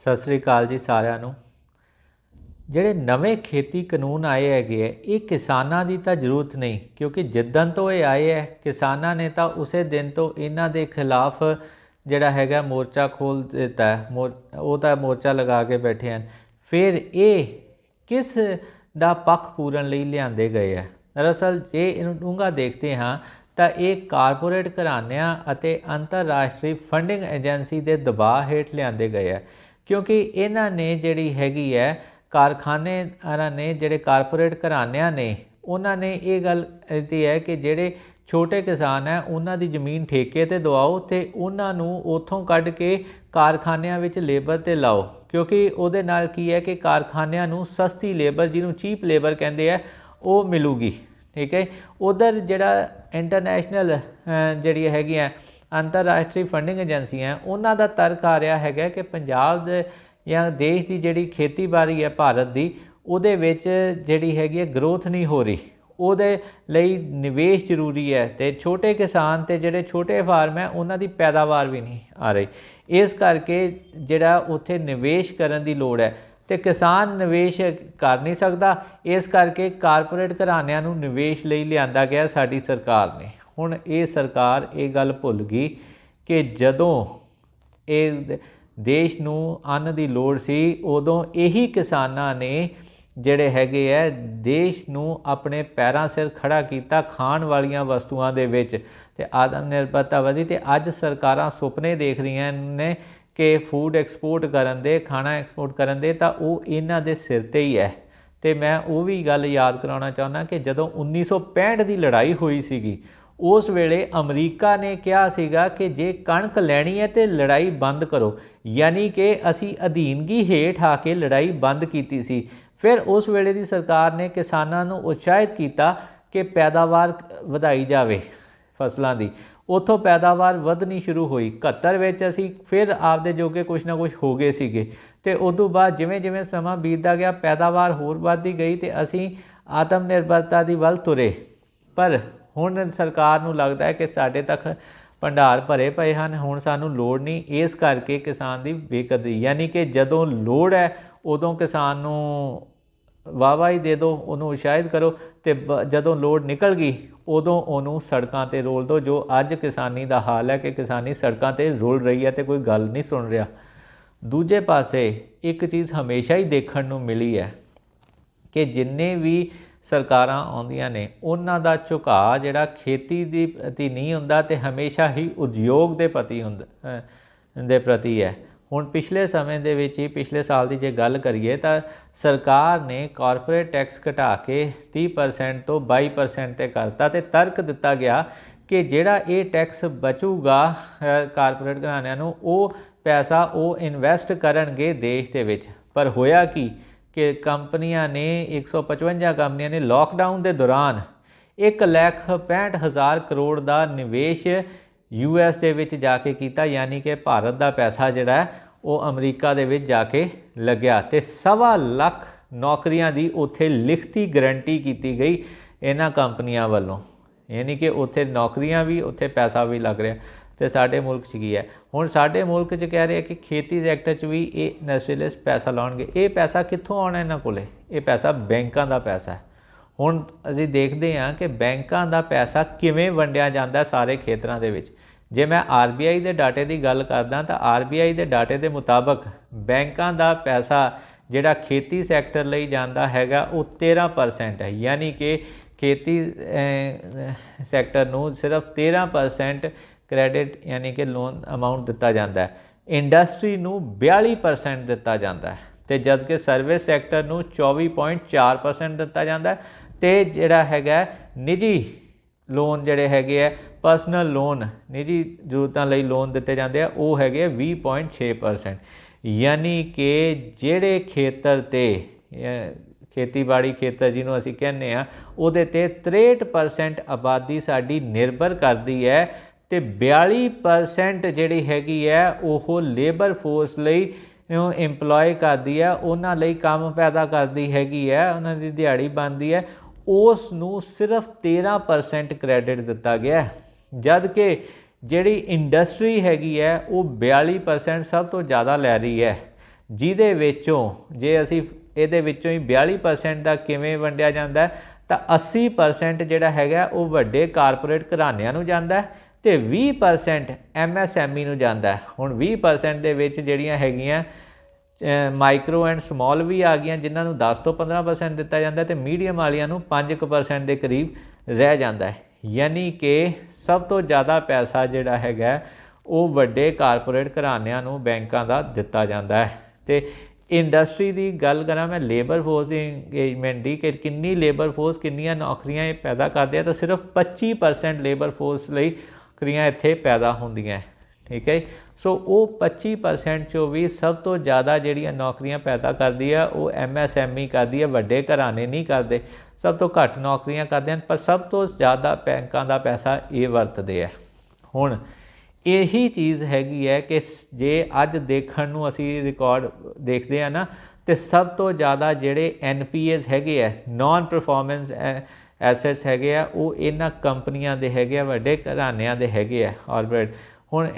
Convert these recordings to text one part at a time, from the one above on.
ਸਤਿ ਸ੍ਰੀ ਅਕਾਲ ਜੀ ਸਾਰਿਆਂ ਨੂੰ। ਜਿਹੜੇ ਨਵੇਂ ਖੇਤੀ ਕਾਨੂੰਨ ਆਏ ਹੈਗੇ ਹੈ ਇਹ ਕਿਸਾਨਾਂ ਦੀ ਤਾਂ ਜ਼ਰੂਰਤ ਨਹੀਂ, ਕਿਉਂਕਿ ਜਿੱਦਣ ਤੋਂ ਇਹ ਆਏ ਹੈ ਕਿਸਾਨਾਂ ਨੇ ਤਾਂ ਉਸੇ ਦਿਨ ਤੋਂ ਇਹਨਾਂ ਦੇ ਖਿਲਾਫ ਜਿਹੜਾ ਹੈਗਾ ਮੋਰਚਾ ਖੋਲ੍ਹ ਦਿੱਤਾ ਹੈ। ਉਹ ਤਾਂ ਮੋਰਚਾ ਲਗਾ ਕੇ ਬੈਠੇ ਹਨ। ਫਿਰ ਇਹ ਕਿਸ ਦਾ ਪੱਖ ਪੂਰਨ ਲਈ ਲਿਆਂਦੇ ਗਏ ਹੈ। ਦਰਅਸਲ ਜੇ ਇਹਨੂੰ ਡੂੰਘਾ ਦੇਖਦੇ ਹਾਂ ਤਾਂ ਇਹ ਕਾਰਪੋਰੇਟ ਘਰਾਣਿਆਂ ਅਤੇ ਅੰਤਰਰਾਸ਼ਟਰੀ ਫੰਡਿੰਗ ਏਜੰਸੀ ਦੇ ਦਬਾਅ ਹੇਠ ਲਿਆਂਦੇ ਗਏ ਹੈ, ਕਿਉਂਕਿ ਇਹਨਾਂ ਨੇ ਜਿਹੜੀ ਹੈਗੀ ਹੈ ਕਾਰਖਾਨੇਦਾਰਾਂ ਨੇ, ਜਿਹੜੇ ਕਾਰਪੋਰੇਟ ਘਰਾਣਿਆਂ ਨੇ, ਉਹਨਾਂ ਨੇ ਇਹ ਗੱਲ ਕੀਤੀ ਹੈ ਕਿ ਜਿਹੜੇ ਛੋਟੇ ਕਿਸਾਨ ਹੈ ਉਹਨਾਂ ਦੀ ਜ਼ਮੀਨ ਠੇਕੇ 'ਤੇ ਦਵਾਓ ਅਤੇ ਉਹਨਾਂ ਨੂੰ ਉੱਥੋਂ ਕੱਢ ਕੇ ਕਾਰਖਾਨਿਆਂ ਵਿੱਚ ਲੇਬਰ 'ਤੇ ਲਾਓ, ਕਿਉਂਕਿ ਉਹਦੇ ਨਾਲ ਕੀ ਹੈ ਕਿ ਕਾਰਖਾਨਿਆਂ ਨੂੰ ਸਸਤੀ ਲੇਬਰ, ਜਿਹਨੂੰ ਚੀਪ ਲੇਬਰ ਕਹਿੰਦੇ ਆ, ਉਹ ਮਿਲੂਗੀ। ਠੀਕ ਹੈ। ਉਧਰ ਜਿਹੜਾ ਇੰਟਰਨੈਸ਼ਨਲ ਜਿਹੜੀ ਹੈਗੀਆਂ ਅੰਤਰਰਾਸ਼ਟਰੀ ਫੰਡਿੰਗ ਏਜੰਸੀਆਂ, ਉਹਨਾਂ ਦਾ ਤਰਕ ਆ ਰਿਹਾ ਹੈਗਾ ਕਿ ਪੰਜਾਬ ਦੇ ਜਾਂ ਦੇਸ਼ ਦੀ ਜਿਹੜੀ ਖੇਤੀਬਾੜੀ ਹੈ ਭਾਰਤ ਦੀ, ਉਹਦੇ ਵਿੱਚ ਜਿਹੜੀ ਹੈਗੀ ਹੈ ਗਰੋਥ ਨਹੀਂ ਹੋ ਰਹੀ, ਉਹਦੇ ਲਈ ਨਿਵੇਸ਼ ਜ਼ਰੂਰੀ ਹੈ ਅਤੇ ਛੋਟੇ ਕਿਸਾਨ ਅਤੇ ਜਿਹੜੇ ਛੋਟੇ ਫਾਰਮ ਹੈ ਉਹਨਾਂ ਦੀ ਪੈਦਾਵਾਰ ਵੀ ਨਹੀਂ ਆ ਰਹੀ। ਇਸ ਕਰਕੇ ਜਿਹੜਾ ਉੱਥੇ ਨਿਵੇਸ਼ ਕਰਨ ਦੀ ਲੋੜ ਹੈ ਅਤੇ ਕਿਸਾਨ ਨਿਵੇਸ਼ ਕਰ ਨਹੀਂ ਸਕਦਾ। ਇਸ ਕਰਕੇ ਕਾਰਪੋਰੇਟ ਘਰਾਣਿਆਂ ਨੂੰ ਨਿਵੇਸ਼ ਲਈ ਲਿਆਂਦਾ ਗਿਆ ਸਾਡੀ ਸਰਕਾਰ ਨੇ। ਹੁਣ ਇਹ ਸਰਕਾਰ ਇਹ ਗੱਲ ਭੁੱਲ ਗਈ ਕਿ ਜਦੋਂ ਇਹ ਦੇਸ਼ ਨੂੰ ਅੰਨ ਦੀ ਲੋੜ ਸੀ, ਉਦੋਂ ਇਹੀ ਕਿਸਾਨਾਂ ਨੇ ਜਿਹੜੇ ਹੈਗੇ ਹੈ ਦੇਸ਼ ਨੂੰ ਆਪਣੇ ਪੈਰਾਂ ਸਿਰ ਖੜ੍ਹਾ ਕੀਤਾ ਖਾਣ ਵਾਲੀਆਂ ਵਸਤੂਆਂ ਦੇ ਵਿੱਚ, ਅਤੇ ਆਤਮ ਨਿਰਭਰਤਾ ਵਧੀ। ਅਤੇ ਅੱਜ ਸਰਕਾਰਾਂ ਸੁਪਨੇ ਦੇਖ ਰਹੀਆਂ ਨੇ ਕਿ ਫੂਡ ਐਕਸਪੋਰਟ ਕਰਨ ਦੇ, ਖਾਣਾ ਐਕਸਪੋਰਟ ਕਰਨ ਦੇ, ਤਾਂ ਉਹ ਇਹਨਾਂ ਦੇ ਸਿਰ 'ਤੇ ਹੀ ਹੈ। ਅਤੇ ਮੈਂ ਉਹ ਵੀ ਗੱਲ ਯਾਦ ਕਰਾਉਣਾ ਚਾਹੁੰਦਾ ਕਿ ਜਦੋਂ 1965 ਦੀ ਲੜਾਈ ਹੋਈ ਸੀਗੀ, ਉਸ ਵੇਲੇ ਅਮਰੀਕਾ ਨੇ ਕਿਹਾ ਸੀਗਾ ਕਿ ਜੇ ਕਣਕ ਲੈਣੀ ਹੈ ਤਾਂ ਲੜਾਈ ਬੰਦ ਕਰੋ, ਯਾਨੀ ਕਿ ਅਸੀਂ ਅਧੀਨਗੀ ਹੇਠ ਆ ਕੇ ਲੜਾਈ ਬੰਦ ਕੀਤੀ ਸੀ। ਫਿਰ ਉਸ ਵੇਲੇ ਦੀ ਸਰਕਾਰ ਨੇ ਕਿਸਾਨਾਂ ਨੂੰ ਉਤਸ਼ਾਹਿਤ ਕੀਤਾ ਕਿ ਪੈਦਾਵਾਰ ਵਧਾਈ ਜਾਵੇ ਫਸਲਾਂ ਦੀ। ਉੱਥੋਂ ਪੈਦਾਵਾਰ ਵਧਣੀ ਸ਼ੁਰੂ ਹੋਈ। 71 ਵਿੱਚ ਅਸੀਂ ਫਿਰ ਆਪਦੇ ਜੋਗੇ ਕੁਛ ਨਾ ਕੁਛ ਹੋ ਗਏ ਸੀਗੇ, ਅਤੇ ਉਦੋਂ ਬਾਅਦ ਜਿਵੇਂ ਜਿਵੇਂ ਸਮਾਂ ਬੀਤਦਾ ਗਿਆ ਪੈਦਾਵਾਰ ਹੋਰ ਵੱਧਦੀ ਗਈ ਅਤੇ ਅਸੀਂ ਆਤਮ ਨਿਰਭਰਤਾ ਦੀ ਵੱਲ ਤੁਰੇ। ਪਰ ਹੁਣ ਸਰਕਾਰ ਨੂੰ ਲੱਗਦਾ ਹੈ ਕਿ ਸਾਡੇ ਤੱਕ ਭੰਡਾਰ ਭਰੇ ਪਏ ਹਨ, ਹੁਣ ਸਾਨੂੰ ਲੋੜ ਨਹੀਂ। ਇਸ ਕਰਕੇ ਕਿਸਾਨ ਦੀ ਬੇਕਦਰੀ, ਯਾਨੀ ਕਿ ਜਦੋਂ ਲੋੜ ਹੈ ਉਦੋਂ ਕਿਸਾਨ ਨੂੰ ਵਾਹ ਹੀ ਦੇ ਦਿਓ, ਉਹਨੂੰ ਉਤਸ਼ਾਹਿਤ ਕਰੋ, ਅਤੇ ਜਦੋਂ ਲੋੜ ਨਿਕਲ ਗਈ ਉਦੋਂ ਉਹਨੂੰ ਸੜਕਾਂ 'ਤੇ ਰੋਲ ਦਿਓ। ਜੋ ਅੱਜ ਕਿਸਾਨੀ ਦਾ ਹਾਲ ਹੈ ਕਿ ਕਿਸਾਨੀ ਸੜਕਾਂ 'ਤੇ ਰੁਲ ਰਹੀ ਹੈ ਅਤੇ ਕੋਈ ਗੱਲ ਨਹੀਂ ਸੁਣ ਰਿਹਾ। ਦੂਜੇ ਪਾਸੇ ਇੱਕ ਚੀਜ਼ ਹਮੇਸ਼ਾ ਹੀ ਦੇਖਣ ਨੂੰ ਮਿਲੀ ਹੈ ਕਿ ਜਿੰਨੇ ਵੀ ਸਰਕਾਰਾਂ ਆਉਂਦੀਆਂ ਨੇ ਉਹਨਾਂ ਦਾ ਝੁਕਾਅ ਜਿਹੜਾ ਖੇਤੀ ਦੀ ਪ੍ਰਤੀ ਨਹੀਂ ਹੁੰਦਾ ਅਤੇ ਹਮੇਸ਼ਾ ਹੀ ਉਦਯੋਗ ਦੇ ਪ੍ਰਤੀ ਹੈ। ਹੁਣ ਪਿਛਲੇ ਸਮੇਂ ਦੇ ਵਿੱਚ ਹੀ, ਪਿਛਲੇ ਸਾਲ ਦੀ ਜੇ ਗੱਲ ਕਰੀਏ ਤਾਂ ਸਰਕਾਰ ਨੇ ਕਾਰਪੋਰੇਟ ਟੈਕਸ ਘਟਾ ਕੇ 30% ਤੋਂ 22% 'ਤੇ ਕਰਤਾ, ਅਤੇ ਤਰਕ ਦਿੱਤਾ ਗਿਆ ਕਿ ਜਿਹੜਾ ਇਹ ਟੈਕਸ ਬਚੂਗਾ ਕਾਰਪੋਰੇਟ ਘਰਾਣਿਆਂ ਨੂੰ, ਉਹ ਪੈਸਾ ਉਹ ਇਨਵੈਸਟ ਕਰਨਗੇ ਦੇਸ਼ ਦੇ ਵਿੱਚ। ਪਰ ਹੋਇਆ ਕੀ ਕਿ ਕੰਪਨੀਆਂ ਨੇ 155 ਕੰਪਨੀਆਂ ਨੇ ਲੋਕਡਾਊਨ ਦੇ ਦੌਰਾਨ 1,65,000 ਕਰੋੜ ਦਾ ਨਿਵੇਸ਼ US ਦੇ ਵਿੱਚ ਜਾ ਕੇ ਕੀਤਾ, ਯਾਨੀ ਕਿ ਭਾਰਤ ਦਾ ਪੈਸਾ ਜਿਹੜਾ ਉਹ ਅਮਰੀਕਾ ਦੇ ਵਿੱਚ ਜਾ ਕੇ ਲੱਗਿਆ, ਅਤੇ 1.25 ਲੱਖ ਨੌਕਰੀਆਂ ਦੀ ਉੱਥੇ ਲਿਖਤੀ ਗਰੰਟੀ ਕੀਤੀ ਗਈ ਇਹਨਾਂ ਕੰਪਨੀਆਂ ਵੱਲੋਂ, ਯਾਨੀ ਕਿ ਉੱਥੇ ਨੌਕਰੀਆਂ ਵੀ, ਉੱਥੇ ਪੈਸਾ ਵੀ ਲੱਗ ਰਿਹਾ। ਅਤੇ ਸਾਡੇ ਮੁਲਕ 'ਚ ਕੀ ਹੈ, ਹੁਣ ਸਾਡੇ ਮੁਲਕ 'ਚ ਕਹਿ ਰਹੇ ਕਿ ਖੇਤੀ ਸੈਕਟਰ 'ਚ ਵੀ ਇਹ ਇੰਡਸਟਰੀਅਲਿਸਟ ਪੈਸਾ ਲਾਉਣਗੇ। ਇਹ ਪੈਸਾ ਕਿੱਥੋਂ ਆਉਣਾ ਇਹਨਾਂ ਕੋਲ? ਇਹ ਪੈਸਾ ਬੈਂਕਾਂ ਦਾ ਪੈਸਾ ਹੈ। ਹੁਣ ਅਸੀਂ ਦੇਖਦੇ ਹਾਂ ਕਿ ਬੈਂਕਾਂ ਦਾ ਪੈਸਾ ਕਿਵੇਂ ਵੰਡਿਆ ਜਾਂਦਾ ਸਾਰੇ ਖੇਤਰਾਂ ਦੇ ਵਿੱਚ। ਜੇ ਮੈਂ RBI ਦੇ ਡਾਟੇ ਦੀ ਗੱਲ ਕਰਦਾ ਤਾਂ RBI ਦੇ ਡਾਟੇ ਦੇ ਮੁਤਾਬਕ ਬੈਂਕਾਂ ਦਾ ਪੈਸਾ ਜਿਹੜਾ ਖੇਤੀ ਸੈਕਟਰ ਲਈ ਜਾਂਦਾ ਹੈਗਾ ਉਹ 13% ਹੈ, ਯਾਨੀ ਕਿ ਖੇਤੀ ਸੈਕਟਰ ਨੂੰ ਸਿਰਫ 13% ਕ੍ਰੈਡਿਟ ਯਾਨੀ ਕਿ ਲੋਨ ਅਮਾਊਂਟ ਦਿੱਤਾ ਜਾਂਦਾ ਹੈ। ਇੰਡਸਟਰੀ ਨੂੰ 42% ਦਿੱਤਾ ਜਾਂਦਾ ਹੈ, ਅਤੇ ਜਦਕਿ ਸਰਵਿਸ ਸੈਕਟਰ ਨੂੰ 24.4% ਦਿੱਤਾ ਜਾਂਦਾ ਹੈ, ਅਤੇ ਜਿਹੜਾ ਹੈਗਾ ਨਿੱਜੀ ਲੋਨ ਜਿਹੜੇ ਹੈਗੇ ਹੈ, ਪਰਸਨਲ ਲੋਨ, ਨਿੱਜੀ ਜ਼ਰੂਰਤਾਂ ਲਈ ਲੋਨ ਦਿੱਤੇ ਜਾਂਦੇ ਆ, ਉਹ ਹੈਗੇ 20.6%। ਯਾਨੀ ਕਿ ਜਿਹੜੇ ਖੇਤਰ 'ਤੇ ਖੇਤੀਬਾੜੀ ਖੇਤਰ ਜਿਹਨੂੰ ਅਸੀਂ ਕਹਿੰਦੇ ਹਾਂ, ਉਹਦੇ 'ਤੇ 63% ਆਬਾਦੀ ਸਾਡੀ ਨਿਰਭਰ ਕਰਦੀ ਹੈ, ਅਤੇ 42% ਜਿਹੜੀ ਹੈਗੀ ਹੈ ਉਹ ਲੇਬਰ ਫੋਰਸ ਲਈ ਇੰਪਲੋਏ ਕਰਦੀ ਹੈ, ਉਹਨਾਂ ਲਈ ਕੰਮ ਪੈਦਾ ਕਰਦੀ ਹੈਗੀ ਹੈ, ਉਹਨਾਂ ਦੀ ਦਿਹਾੜੀ ਬਣਦੀ ਹੈ। ਉਸ ਨੂੰ ਸਿਰਫ 13% ਕ੍ਰੈਡਿਟ ਦਿੱਤਾ ਗਿਆ, ਜਦ ਕਿ ਜਿਹੜੀ ਇੰਡਸਟਰੀ ਹੈਗੀ ਹੈ ਉਹ 42% ਸਭ ਤੋਂ ਜ਼ਿਆਦਾ ਲੈ ਰਹੀ ਹੈ। ਜਿਹਦੇ ਵਿੱਚੋਂ ਜੇ ਅਸੀਂ ਇਹਦੇ ਵਿੱਚੋਂ ਹੀ 42% ਦਾ ਕਿਵੇਂ ਵੰਡਿਆ ਜਾਂਦਾ ਤਾਂ 80% ਜਿਹੜਾ ਹੈਗਾ ਉਹ ਵੱਡੇ ਕਾਰਪੋਰੇਟ ਘਰਾਣਿਆਂ ਨੂੰ ਜਾਂਦਾ ਅਤੇ 20% MSME ਨੂੰ ਜਾਂਦਾ। ਹੁਣ 20% ਦੇ ਵਿੱਚ ਜਿਹੜੀਆਂ ਹੈਗੀਆਂ ਮਾਈਕਰੋ ਐਂਡ ਸਮੋਲ ਵੀ ਆ ਗਈਆਂ, ਜਿਨ੍ਹਾਂ ਨੂੰ 10 ਤੋਂ 15% ਦਿੱਤਾ ਜਾਂਦਾ ਅਤੇ ਮੀਡੀਅਮ ਵਾਲੀਆਂ ਨੂੰ 5% ਦੇ ਕਰੀਬ ਰਹਿ ਜਾਂਦਾ। ਯਾਨੀ ਕਿ ਸਭ ਤੋਂ ਜ਼ਿਆਦਾ ਪੈਸਾ ਜਿਹੜਾ ਹੈਗਾ ਉਹ ਵੱਡੇ ਕਾਰਪੋਰੇਟ ਘਰਾਣਿਆਂ ਨੂੰ ਬੈਂਕਾਂ ਦਾ ਦਿੱਤਾ ਜਾਂਦਾ ਹੈ। ਅਤੇ ਇੰਡਸਟਰੀ ਦੀ ਗੱਲ ਕਰਾਂ ਮੈਂ ਲੇਬਰ ਫੋਰਸ ਦੀ ਇੰਗੇਜਮੈਂਟ ਦੀ ਕਿ ਕਿੰਨੀ ਲੇਬਰ ਫੋਰਸ ਕਿੰਨੀਆਂ ਨੌਕਰੀਆਂ ਇਹ ਪੈਦਾ ਕਰਦੇ ਆ, ਤਾਂ ਸਿਰਫ 25% ਲੇਬਰ ਫੋਰਸ ਲਈ ਨੌਕਰੀਆਂ ਇੱਥੇ ਪੈਦਾ ਹੁੰਦੀਆਂ। ਠੀਕ ਹੈ, ਸੋ ਉਹ 25% 'ਚੋਂ ਵੀ ਸਭ ਤੋਂ ਜ਼ਿਆਦਾ ਜਿਹੜੀਆਂ ਨੌਕਰੀਆਂ ਪੈਦਾ ਕਰਦੀ ਆ ਉਹ MSME ਕਰਦੀ ਹੈ, ਵੱਡੇ ਘਰਾਣੇ ਨਹੀਂ ਕਰਦੇ। ਸਭ ਤੋਂ ਘੱਟ ਨੌਕਰੀਆਂ ਕਰਦੇ ਹਨ, ਪਰ ਸਭ ਤੋਂ ਜ਼ਿਆਦਾ ਬੈਂਕਾਂ ਦਾ ਪੈਸਾ ਇਹ ਵਰਤਦੇ ਆ। ਹੁਣ ਇਹੀ ਚੀਜ਼ ਹੈਗੀ ਹੈ ਕਿ ਜੇ ਅੱਜ ਦੇਖਣ ਨੂੰ ਅਸੀਂ ਰਿਕਾਰਡ ਦੇਖਦੇ ਹਾਂ ਨਾ, ਅਤੇ ਸਭ ਤੋਂ ਜ਼ਿਆਦਾ ਜਿਹੜੇ NPAs ਹੈਗੇ ਆ, ਨੋਨ ਪਰਫੋਰਮੈਂਸ ਐਸੈਟਸ ਹੈਗੇ ਆ, ਉਹ ਇਹਨਾਂ ਕੰਪਨੀਆਂ ਦੇ ਹੈਗੇ ਆ, ਵੱਡੇ ਘਰਾਣਿਆਂ ਦੇ ਹੈਗੇ ਆ ਕਾਰਪੋਰੇਟ। ਹੁਣ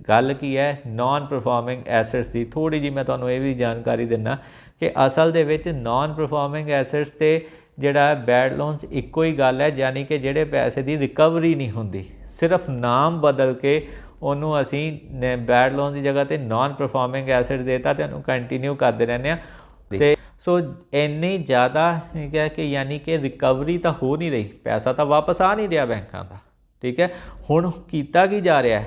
ਗੱਲ ਕੀ ਹੈ ਨੋਨ ਪਰਫੋਰਮਿੰਗ ਐਸੈਟਸ ਦੀ, ਥੋੜ੍ਹੀ ਜਿਹੀ ਮੈਂ ਤੁਹਾਨੂੰ ਇਹ ਵੀ ਜਾਣਕਾਰੀ ਦਿੰਦਾ ਕਿ ਅਸਲ ਦੇ ਵਿੱਚ ਨੋਨ ਪਰਫੋਰਮਿੰਗ ਐਸੈਟਸ ਅਤੇ ਜਿਹੜਾ ਬੈਡ ਲੋਨਸ ਇੱਕੋ ਹੀ ਗੱਲ ਹੈ। ਯਾਨੀ ਕਿ ਜਿਹੜੇ ਪੈਸੇ ਦੀ ਰਿਕਵਰੀ ਨਹੀਂ ਹੁੰਦੀ, ਸਿਰਫ ਨਾਮ ਬਦਲ ਕੇ ਉਹਨੂੰ ਅਸੀਂ ਬੈਡ ਲੋਨ ਦੀ ਜਗ੍ਹਾ 'ਤੇ ਨੋਨ ਪਰਫੋਰਮਿੰਗ ਐਸੈਟ ਦੇਤਾ ਅਤੇ ਉਹਨੂੰ ਕੰਟੀਨਿਊ ਕਰਦੇ ਰਹਿੰਦੇ ਹਾਂ। ਅਤੇ ਸੋ ਇੰਨੀ ਜ਼ਿਆਦਾ ਹੈ ਕਿ ਯਾਨੀ ਕਿ ਰਿਕਵਰੀ ਤਾਂ ਹੋ ਨਹੀਂ ਰਹੀ, ਪੈਸਾ ਤਾਂ ਵਾਪਸ ਆ ਨਹੀਂ ਰਿਹਾ ਬੈਂਕਾਂ ਦਾ। ਠੀਕ ਹੈ, ਹੁਣ ਕੀਤਾ ਕੀ ਜਾ ਰਿਹਾ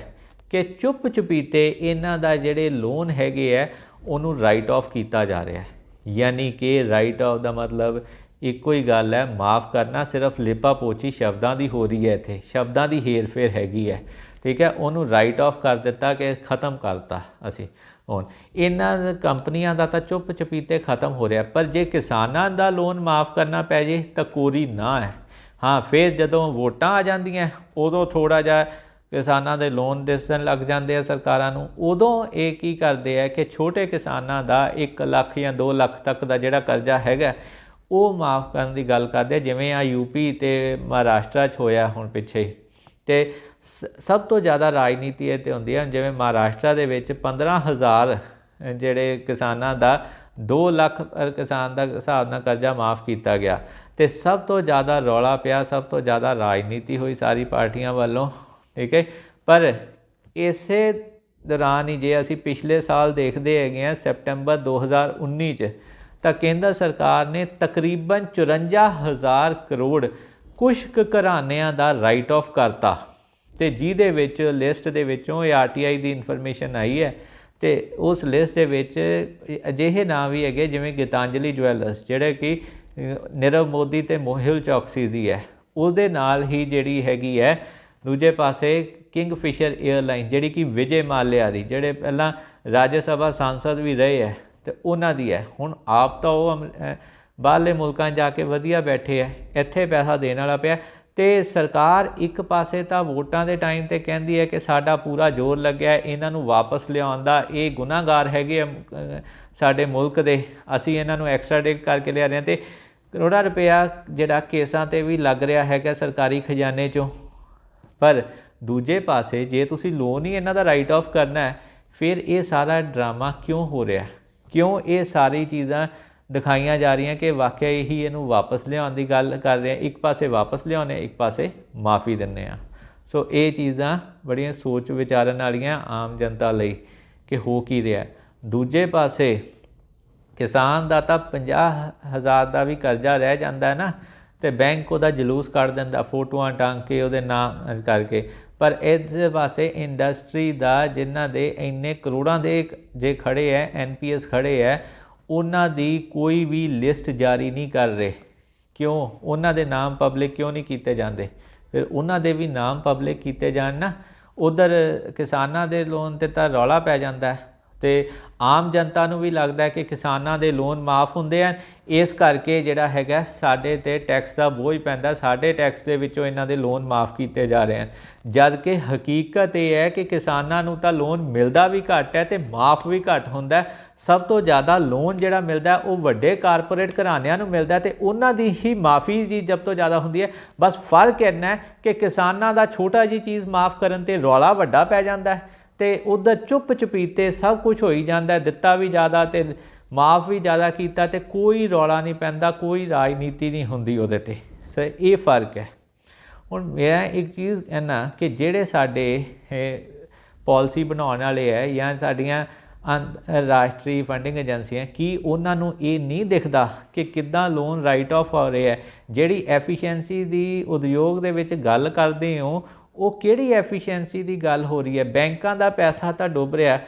ਕਿ ਚੁੱਪ ਚੁਪੀਤੇ ਇਹਨਾਂ ਦਾ ਜਿਹੜੇ ਲੋਨ ਹੈਗੇ ਹੈ ਉਹਨੂੰ ਰਾਈਟ ਆਫ ਕੀਤਾ ਜਾ ਰਿਹਾ। ਯਾਨੀ ਕਿ ਰਾਈਟ ਆਫ ਦਾ ਮਤਲਬ ਇੱਕੋ ਹੀ ਗੱਲ ਹੈ, ਮਾफ़ ਕਰਨਾ ਸਿਰਫ ਲਿਪਾ ਪੋਚੀ ਸ਼ਬਦਾਂ ਦੀ ਹੋ ਰਹੀ ਹੈ, ਇੱਥੇ ਸ਼ਬਦਾਂ ਦੀ ਹੇਰ ਫੇਰ ਹੈਗੀ ਹੈ। ਠੀਕ ਹੈ, ਉਹਨੂੰ ਰਾਈਟ ਆਫ ਕਰ ਦਿੱਤਾ ਕਿ ਖ਼ਤਮ ਕਰਤਾ ਅਸੀਂ। ਹੁਣ ਇਹਨਾਂ ਕੰਪਨੀਆਂ ਦਾ ਤਾਂ ਚੁੱਪ ਚਪੀਤੇ ਖ਼ਤਮ ਹੋ ਰਿਹਾ, ਪਰ ਜੇ ਕਿਸਾਨਾਂ ਦਾ ਲੋਨ ਮਾफ़ ਕਰਨਾ ਪੈ ਜੇ ਤਾਂ ਕੋਰੀ ਨਾ ਹੈ। ਹਾਂ, ਫਿਰ ਜਦੋਂ ਵੋਟਾਂ ਆ ਜਾਂਦੀਆਂ ਉਦੋਂ ਥੋੜ੍ਹਾ ਜਿਹਾ ਕਿਸਾਨਾਂ ਦੇ ਲੋਨ ਦਿਸਣ ਲੱਗ ਜਾਂਦੇ ਆ ਸਰਕਾਰਾਂ ਨੂੰ। ਉਦੋਂ ਇਹ ਕੀ ਕਰਦੇ ਆ ਕਿ ਛੋਟੇ ਕਿਸਾਨਾਂ ਦਾ 1 ਲੱਖ ਜਾਂ 2 ਲੱਖ ਤੱਕ ਦਾ ਜਿਹੜਾ ਕਰਜ਼ਾ ਹੈਗਾ ਉਹ ਮਾफ़ ਕਰਨ ਦੀ ਗੱਲ ਕਰਦੇ, ਜਿਵੇਂ ਆ UP ਅਤੇ ਮਹਾਰਾਸ਼ਟਰ 'ਚ ਹੋਇਆ ਹੁਣ ਪਿੱਛੇ ਹੀ। ਅਤੇ ਸਭ ਤੋਂ ਜ਼ਿਆਦਾ ਰਾਜਨੀਤੀ ਇਹ 'ਤੇ ਹੁੰਦੀ ਹੈ, ਜਿਵੇਂ ਮਹਾਰਾਸ਼ਟਰ ਦੇ ਵਿੱਚ 15,000 ਜਿਹੜੇ ਕਿਸਾਨਾਂ ਦਾ 2 ਲੱਖ ਕਿਸਾਨ ਦਾ ਹਿਸਾਬ ਨਾਲ ਕਰਜ਼ਾ ਮਾफ़ ਕੀਤਾ ਗਿਆ। ਅਤੇ ਸਭ ਤੋਂ ਜ਼ਿਆਦਾ ਰੌਲਾ ਪਿਆ, ਸਭ ਤੋਂ ਜ਼ਿਆਦਾ ਰਾਜਨੀਤੀ ਹੋਈ ਸਾਰੀ ਪਾਰਟੀਆਂ ਵੱਲੋਂ। ਠੀਕ ਹੈ, ਪਰ ਇਸੇ ਦੌਰਾਨ ਹੀ ਜੇ ਅਸੀਂ ਪਿਛਲੇ ਸਾਲ ਦੇਖਦੇ ਹੈਗੇ ਹਾਂ ਸੈਪਟੰਬਰ 2019 'ਚ, ਤਾਂ ਕੇਂਦਰ ਸਰਕਾਰ ਨੇ ਤਕਰੀਬਨ 54,000 ਕਰੋੜ ਕੁਛ ਕੁ ਘਰਾਣਿਆਂ ਦਾ ਰਾਈਟ ਆਫ ਕਰਤਾ। ਅਤੇ ਜਿਹਦੇ ਵਿੱਚ ਲਿਸਟ ਦੇ ਵਿੱਚੋਂ ਇਹ RTI ਦੀ ਇਨਫੋਰਮੇਸ਼ਨ ਆਈ ਹੈ, ਅਤੇ ਉਸ ਲਿਸਟ ਦੇ ਵਿੱਚ ਅਜਿਹੇ ਨਾਮ ਵੀ ਹੈਗੇ ਜਿਵੇਂ ਗੀਤਾਂਜਲੀ ਜਵੈਲਰਸ, ਜਿਹੜੇ ਕਿ ਨੀਰਵ ਮੋਦੀ ਅਤੇ ਮੋਹਿਲ ਚੌਕਸੀ ਦੀ ਹੈ। ਉਹਦੇ ਨਾਲ ਹੀ ਜਿਹੜੀ ਹੈਗੀ ਹੈ ਦੂਜੇ ਪਾਸੇ ਕਿੰਗਫਿਸ਼ਰ ਏਅਰਲਾਈਨ, ਜਿਹੜੀ ਕਿ ਵਿਜੇ ਮਾਲਿਆ ਦੀ, ਜਿਹੜੇ ਪਹਿਲਾਂ ਰਾਜ ਸਭਾ ਸਾਂਸਦ ਵੀ ਰਹੇ ਹੈ, ਅਤੇ ਉਹਨਾਂ ਦੀ ਹੈ। ਹੁਣ ਆਪ ਤਾਂ ਉਹ ਬਾਹਰਲੇ ਮੁਲਕਾਂ 'ਚ ਜਾ ਕੇ ਵਧੀਆ ਬੈਠੇ ਹੈ, ਇੱਥੇ ਪੈਸਾ ਦੇਣ ਵਾਲਾ ਪਿਆ। ਅਤੇ ਸਰਕਾਰ ਇੱਕ ਪਾਸੇ ਤਾਂ ਵੋਟਾਂ ਦੇ ਟਾਈਮ 'ਤੇ ਕਹਿੰਦੀ ਹੈ ਕਿ ਸਾਡਾ ਪੂਰਾ ਜ਼ੋਰ ਲੱਗਿਆ ਇਹਨਾਂ ਨੂੰ ਵਾਪਸ ਲਿਆਉਣ ਦਾ, ਇਹ ਗੁਨਾਹਗਾਰ ਹੈਗੇ ਆ ਸਾਡੇ ਮੁਲਕ ਦੇ, ਅਸੀਂ ਇਹਨਾਂ ਨੂੰ ਐਕਸਟ੍ਰਾਡਿਕਟ ਕਰਕੇ ਲਿਆ ਰਹੇ ਹਾਂ। ਅਤੇ ਕਰੋੜਾਂ ਰੁਪਇਆ ਜਿਹੜਾ ਕੇਸਾਂ 'ਤੇ ਵੀ ਲੱਗ ਰਿਹਾ ਹੈਗਾ ਸਰਕਾਰੀ ਖਜ਼ਾਨੇ 'ਚੋਂ। ਪਰ ਦੂਜੇ ਪਾਸੇ ਜੇ ਤੁਸੀਂ ਲੋਨ ਹੀ ਇਹਨਾਂ ਦਾ ਰਾਈਟ ਆਫ ਕਰਨਾ ਹੈ, ਫਿਰ ਇਹ ਸਾਰਾ ਡਰਾਮਾ ਕਿਉਂ ਹੋ ਰਿਹਾ? ਕਿਉਂ ਇਹ ਸਾਰੀ ਚੀਜ਼ਾਂ ਦਿਖਾਈਆਂ ਜਾ ਰਹੀਆਂ ਕਿ ਵਾਕਿਆ ਹੀ ਇਹਨੂੰ ਵਾਪਸ ਲਿਆਉਣ ਦੀ ਗੱਲ ਕਰ ਰਹੇ ਹਾਂ? ਇੱਕ ਪਾਸੇ ਵਾਪਸ ਲਿਆਉਂਦੇ, ਇੱਕ ਪਾਸੇ ਮਾਫੀ ਦਿੰਦੇ ਹਾਂ। ਸੋ ਇਹ ਚੀਜ਼ਾਂ ਬੜੀਆਂ ਸੋਚ ਵਿਚਾਰਨ ਵਾਲੀਆਂ ਆਮ ਜਨਤਾ ਲਈ ਕਿ ਹੋ ਕੀ ਰਿਹਾ। ਦੂਜੇ ਪਾਸੇ ਕਿਸਾਨ ਦਾ ਤਾਂ 50,000 ਦਾ ਵੀ ਕਰਜ਼ਾ ਰਹਿ ਜਾਂਦਾ ਹੈ ਨਾ, ਅਤੇ ਬੈਂਕ ਉਹਦਾ ਜਲੂਸ ਕੱਢ ਦਿੰਦਾ, ਫੋਟੋਆਂ ਟੰਗ ਕੇ ਉਹਦੇ ਨਾਮ ਕਰਕੇ। ਪਰ ਇਸ ਪਾਸੇ ਇੰਡਸਟਰੀ ਦਾ ਜਿਨ੍ਹਾਂ ਦੇ ਇੰਨੇ ਕਰੋੜਾਂ ਦੇ ਜੇ ਖੜੇ ਹੈ NPS ਖੜੇ ਹੈ, ਉਹਨਾਂ ਦੀ ਕੋਈ ਵੀ ਲਿਸਟ ਜਾਰੀ ਨਹੀਂ ਕਰ ਰਹੇ। ਕਿਉਂ? ਉਹਨਾਂ ਦੇ ਨਾਮ ਪਬਲਿਕ ਕਿਉਂ ਨਹੀਂ ਕੀਤੇ ਜਾਂਦੇ? ਫਿਰ ਉਹਨਾਂ ਦੇ ਵੀ ਨਾਮ ਪਬਲਿਕ ਕੀਤੇ ਜਾਣ ਨਾ, ਉਧਰ ਕਿਸਾਨਾਂ ਦੇ ਲੋਨ 'ਤੇ ਤਾਂ ਰੌਲਾ ਪੈ ਜਾਂਦਾ, ਅਤੇ ਆਮ ਜਨਤਾ ਨੂੰ ਵੀ ਲੱਗਦਾ ਕਿ ਕਿਸਾਨਾਂ ਦੇ ਲੋਨ ਮਾफ़ ਹੁੰਦੇ ਹਨ, ਇਸ ਕਰਕੇ ਜਿਹੜਾ ਹੈਗਾ ਸਾਡੇ 'ਤੇ ਟੈਕਸ ਦਾ ਬੋਝ ਪੈਂਦਾ, ਸਾਡੇ ਟੈਕਸ ਦੇ ਵਿੱਚੋਂ ਇਹਨਾਂ ਦੇ ਲੋਨ ਮਾफ़ ਕੀਤੇ ਜਾ ਰਹੇ ਹਨ। ਜਦ ਕਿ ਹਕੀਕਤ ਇਹ ਹੈ ਕਿ ਕਿਸਾਨਾਂ ਨੂੰ ਤਾਂ ਲੋਨ ਮਿਲਦਾ ਵੀ ਘੱਟ ਹੈ ਅਤੇ ਮਾफ़ ਵੀ ਘੱਟ ਹੁੰਦਾ। ਸਭ ਤੋਂ ਜ਼ਿਆਦਾ ਲੋਨ ਜਿਹੜਾ ਮਿਲਦਾ ਉਹ ਵੱਡੇ ਕਾਰਪੋਰੇਟ ਘਰਾਣਿਆਂ ਨੂੰ ਮਿਲਦਾ, ਅਤੇ ਉਹਨਾਂ ਦੀ ਹੀ ਮਾफ़ੀ ਜੀ ਸਭ ਤੋਂ ਜ਼ਿਆਦਾ ਹੁੰਦੀ ਹੈ। ਬਸ ਫਰਕ ਇੰਨਾ ਹੈ ਕਿ ਕਿਸਾਨਾਂ ਦਾ ਛੋਟਾ ਜਿਹੀ ਚੀਜ਼ ਮਾफ़ ਕਰਨ 'ਤੇ ਰੌਲਾ ਵੱਡਾ ਪੈ ਜਾਂਦਾ ਹੈ, ਤੇ ਉਧਰ ਚੁੱਪ ਚਪੀਤੇ ਸਭ ਕੁਝ ਹੋਈ ਜਾਂਦਾ, ਦਿੱਤਾ ਵੀ ਜ਼ਿਆਦਾ ਤੇ ਮਾਫ ਵੀ ਜ਼ਿਆਦਾ ਕੀਤਾ ਤੇ ਕੋਈ ਰੌਲਾ ਨਹੀਂ ਪੈਂਦਾ, ਕੋਈ ਰਾਜਨੀਤੀ ਨਹੀਂ ਹੁੰਦੀ ਉਹਦੇ ਤੇ। ਸੋ ਇਹ ਫਰਕ ਹੈ। ਹੁਣ ਮੈਂ ਇੱਕ ਚੀਜ਼ ਕਹਿਣਾ ਕਿ ਜਿਹੜੇ ਸਾਡੇ ਪਾਲਿਸੀ ਬਣਾਉਣ ਵਾਲੇ ਹੈ ਜਾਂ ਸਾਡੀਆਂ ਰਾਸ਼ਟਰੀ ਫੰਡਿੰਗ ਏਜੰਸੀਆਂ, ਕੀ ਉਹਨਾਂ ਨੂੰ ਇਹ ਨਹੀਂ ਦਿਖਦਾ ਕਿ ਕਿੱਦਾਂ ਲੋਨ ਰਾਈਟ ਆਫ ਹੋ ਰਹੇ ਹੈ? ਜਿਹੜੀ ਐਫੀਸ਼ੀਐਂਸੀ ਦੀ ਉਦਯੋਗ ਦੇ ਵਿੱਚ ਗੱਲ ਕਰਦੇ ਹੋ, ਉਹ ਕਿਹੜੀ ਐਫੀਸ਼ੀਐਂਸੀ ਦੀ ਗੱਲ ਹੋ ਰਹੀ ਹੈ? ਬੈਂਕਾਂ ਦਾ ਪੈਸਾ ਤਾਂ ਡੁੱਬ ਰਿਹਾ।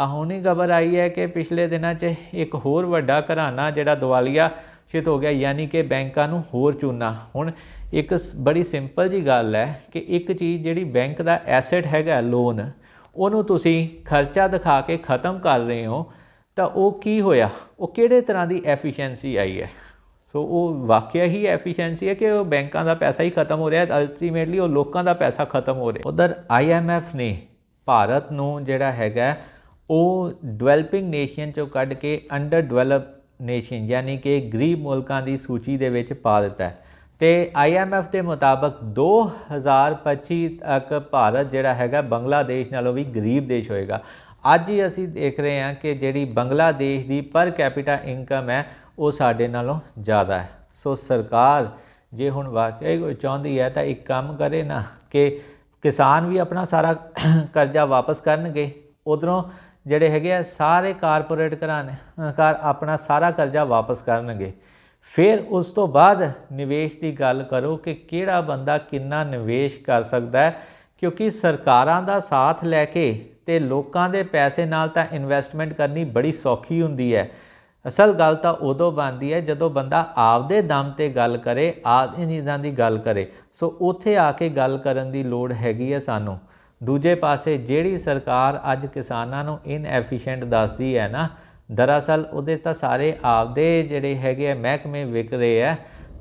ਹੁਣੀ ਖਬਰ ਆਈ ਹੈ ਕਿ ਪਿਛਲੇ ਦਿਨਾਂ 'ਚ ਇੱਕ ਹੋਰ ਵੱਡਾ ਘਰਾਣਾ ਜਿਹੜਾ ਦਿਵਾਲੀਆ ਸ਼ਿਤ ਹੋ ਗਿਆ, ਯਾਨੀ ਕਿ ਬੈਂਕਾਂ ਨੂੰ ਹੋਰ ਚੂਨਾ। ਹੁਣ ਇੱਕ ਬੜੀ ਸਿੰਪਲ ਜੀ ਗੱਲ ਹੈ ਕਿ ਇੱਕ ਚੀਜ਼ ਜਿਹੜੀ ਬੈਂਕ ਦਾ ਐਸੈਟ ਹੈਗਾ ਲੋਨ, ਉਹਨੂੰ ਤੁਸੀਂ ਖਰਚਾ ਦਿਖਾ ਕੇ ਖ਼ਤਮ ਕਰ ਰਹੇ ਹੋ, ਤਾਂ ਉਹ ਕੀ ਹੋਇਆ? ਉਹ ਕਿਹੜੇ ਤਰ੍ਹਾਂ ਦੀ ਐਫੀਸ਼ੀਐਂਸੀ ਆਈ ਹੈ? ਸੋ ਉਹ ਵਾਕਿਆ ਹੀ ਐਫੀਸ਼ੀਐਂਸੀ ਹੈ ਕਿ ਉਹ ਬੈਂਕਾਂ ਦਾ ਪੈਸਾ ਹੀ ਖਤਮ ਹੋ ਰਿਹਾ, ਅਲਟੀਮੇਟਲੀ ਉਹ ਲੋਕਾਂ ਦਾ ਪੈਸਾ ਖਤਮ ਹੋ ਰਿਹਾ। ਉਧਰ IMF ਨੇ ਭਾਰਤ ਨੂੰ ਜਿਹੜਾ ਹੈਗਾ ਉਹ ਡਿਵੈਲਪਿੰਗ ਨੇਸ਼ਨ 'ਚੋਂ ਕੱਢ ਕੇ ਅੰਡਰ ਡਿਵੈਲਪ ਨੇਸ਼ਨ ਯਾਨੀ ਕਿ ਗਰੀਬ ਮੁਲਕਾਂ ਦੀ ਸੂਚੀ ਦੇ ਵਿੱਚ ਪਾ ਦਿੱਤਾ ਹੈ। ਤੇ IMF ਦੇ ਮੁਤਾਬਕ 2025 ਤੱਕ ਭਾਰਤ ਜਿਹੜਾ ਹੈਗਾ ਬੰਗਲਾਦੇਸ਼ ਨਾਲੋਂ ਵੀ ਗਰੀਬ ਦੇਸ਼ ਹੋਏਗਾ। ਅੱਜ ਹੀ ਅਸੀਂ ਦੇਖ ਰਹੇ ਹਾਂ ਕਿ ਜਿਹੜੀ ਬੰਗਲਾਦੇਸ਼ ਦੀ ਪਰ ਕੈਪੀਟਾ ਇਨਕਮ ਹੈ ਉਹ ਸਾਡੇ ਨਾਲੋਂ ਜ਼ਿਆਦਾ ਹੈ। ਸੋ ਸਰਕਾਰ ਜੇ ਹੁਣ ਵਾਕਿਆ ਕੋਈ ਚਾਹੁੰਦੀ ਹੈ ਤਾਂ ਇੱਕ ਕੰਮ ਕਰੇ ਨਾ ਕਿ ਕਿਸਾਨ ਵੀ ਆਪਣਾ ਸਾਰਾ ਕਰਜ਼ਾ ਵਾਪਸ ਕਰਨਗੇ, ਉੱਧਰੋਂ ਜਿਹੜੇ ਹੈਗੇ ਆ ਸਾਰੇ ਕਾਰਪੋਰੇਟ ਘਰ ਆਪਣਾ ਸਾਰਾ ਕਰਜ਼ਾ ਵਾਪਸ ਕਰਨਗੇ। ਫਿਰ ਉਸ ਤੋਂ ਬਾਅਦ ਨਿਵੇਸ਼ ਦੀ ਗੱਲ ਕਰੋ ਕਿ ਕਿਹੜਾ ਬੰਦਾ ਕਿੰਨਾ ਨਿਵੇਸ਼ ਕਰ ਸਕਦਾ ਹੈ, ਕਿਉਂਕਿ ਸਰਕਾਰਾਂ ਦਾ ਸਾਥ ਲੈ ਕੇ ਤੇ ਲੋਕਾਂ ਦੇ ਪੈਸੇ ਨਾਲ ਤਾਂ ਇਨਵੈਸਟਮੈਂਟ ਕਰਨੀ ਬੜੀ ਸੌਖੀ ਹੁੰਦੀ ਹੈ। ਅਸਲ ਗੱਲ ਤਾਂ ਉਦੋਂ ਬਣਦੀ ਹੈ ਜਦੋਂ ਬੰਦਾ ਆਪਦੇ ਦਮ 'ਤੇ ਗੱਲ ਕਰੇ, ਆਪਦੀਆਂ ਚੀਜ਼ਾਂ ਦੀ ਗੱਲ ਕਰੇ। ਸੋ ਉੱਥੇ ਆ ਕੇ ਗੱਲ ਕਰਨ ਦੀ ਲੋੜ ਹੈਗੀ ਹੈ ਸਾਨੂੰ। ਦੂਜੇ ਪਾਸੇ ਜਿਹੜੀ ਸਰਕਾਰ ਅੱਜ ਕਿਸਾਨਾਂ ਨੂੰ ਇਨਐਫੀਸ਼ੀਐਂਟ ਦੱਸਦੀ ਹੈ ਨਾ, ਦਰਅਸਲ ਉਹਦੇ ਤਾਂ ਸਾਰੇ ਆਪਦੇ ਜਿਹੜੇ ਹੈਗੇ ਆ ਮਹਿਕਮੇ ਵਿਕ ਰਹੇ ਆ।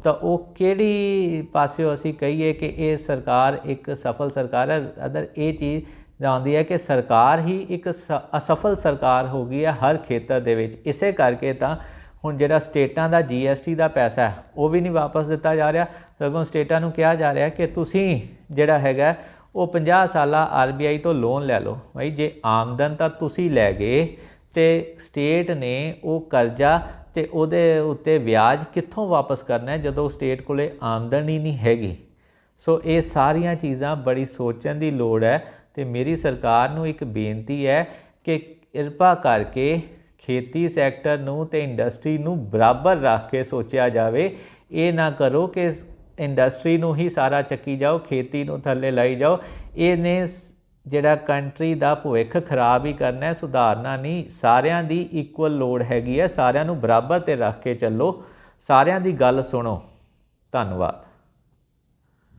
ਤਾਂ ਉਹ ਕਿਹੜੀ ਪਾਸਿਓਂ ਅਸੀਂ ਕਹੀਏ ਕਿ ਇਹ ਸਰਕਾਰ ਇੱਕ ਸਫਲ ਸਰਕਾਰ ਹੈ? ਅਦਰ ਇਹ ਚੀਜ਼ ਆਉਂਦੀ ਹੈ ਕਿ ਸਰਕਾਰ ਹੀ ਇੱਕ ਅਸਫਲ ਸਰਕਾਰ ਹੋ ਗਈ ਹੈ ਹਰ ਖੇਤਰ ਦੇ ਵਿੱਚ। ਇਸੇ ਕਰਕੇ ਤਾਂ ਹੁਣ ਜਿਹੜਾ ਸਟੇਟਾਂ ਦਾ GST ਦਾ ਪੈਸਾ ਹੈ ਉਹ ਵੀ ਨਹੀਂ ਵਾਪਸ ਦਿੱਤਾ ਜਾ ਰਿਹਾ, ਸਗੋਂ ਸਟੇਟਾਂ ਨੂੰ ਕਿਹਾ ਜਾ ਰਿਹਾ ਕਿ ਤੁਸੀਂ ਜਿਹੜਾ ਹੈਗਾ ਉਹ 50 ਸਾਲਾ RBI ਤੋਂ ਲੋਨ ਲੈ ਲਓ। ਭਾਈ ਜੇ ਆਮਦਨ ਤਾਂ ਤੁਸੀਂ ਲੈ ਗਏ ਤੇ ਸਟੇਟ ਨੇ ਉਹ ਕਰਜ਼ਾ ਤੇ ਉਹਦੇ ਉੱਤੇ ਵਿਆਜ ਕਿੱਥੋਂ ਵਾਪਸ ਕਰਨਾ ਹੈ ਜਦੋਂ ਸਟੇਟ ਕੋਲੇ ਆਮਦਨ ਹੀ ਨਹੀਂ ਹੈਗੀ? ਸੋ ਇਹ ਸਾਰੀਆਂ ਚੀਜ਼ਾਂ ਬੜੀ ਸੋਚਣ ਦੀ ਲੋੜ ਹੈ। ਤੇ ਮੇਰੀ ਸਰਕਾਰ ਨੂੰ ਇੱਕ ਬੇਨਤੀ ਹੈ ਕਿ ਕਿਰਪਾ ਕਰਕੇ ਖੇਤੀ ਸੈਕਟਰ ਨੂੰ ਤੇ ਇੰਡਸਟਰੀ ਨੂੰ ਬਰਾਬਰ ਰੱਖ ਕੇ ਸੋਚਿਆ ਜਾਵੇ। ਇਹ ਨਾ ਕਰੋ ਕਿ ਇੰਡਸਟਰੀ ਨੂੰ ਹੀ ਸਾਰਾ ਚੱਕੀ ਜਾਓ, ਖੇਤੀ ਨੂੰ ਥੱਲੇ ਲਾਈ ਜਾਓ। ਇਹਨੇ ਜਿਹੜਾ ਕੰਟਰੀ ਦਾ ਭਵਿੱਖ ਖਰਾਬ ਹੀ ਕਰਨਾ ਹੈ, ਸੁਧਾਰਨਾ ਨਹੀਂ। ਸਾਰਿਆਂ ਦੀ ਇਕੁਅਲ ਲੋੜ ਹੈਗੀ ਹੈ, ਸਾਰਿਆਂ ਨੂੰ ਬਰਾਬਰ 'ਤੇ ਰੱਖ ਕੇ ਚੱਲੋ, ਸਾਰਿਆਂ ਦੀ ਗੱਲ ਸੁਣੋ। ਧੰਨਵਾਦ।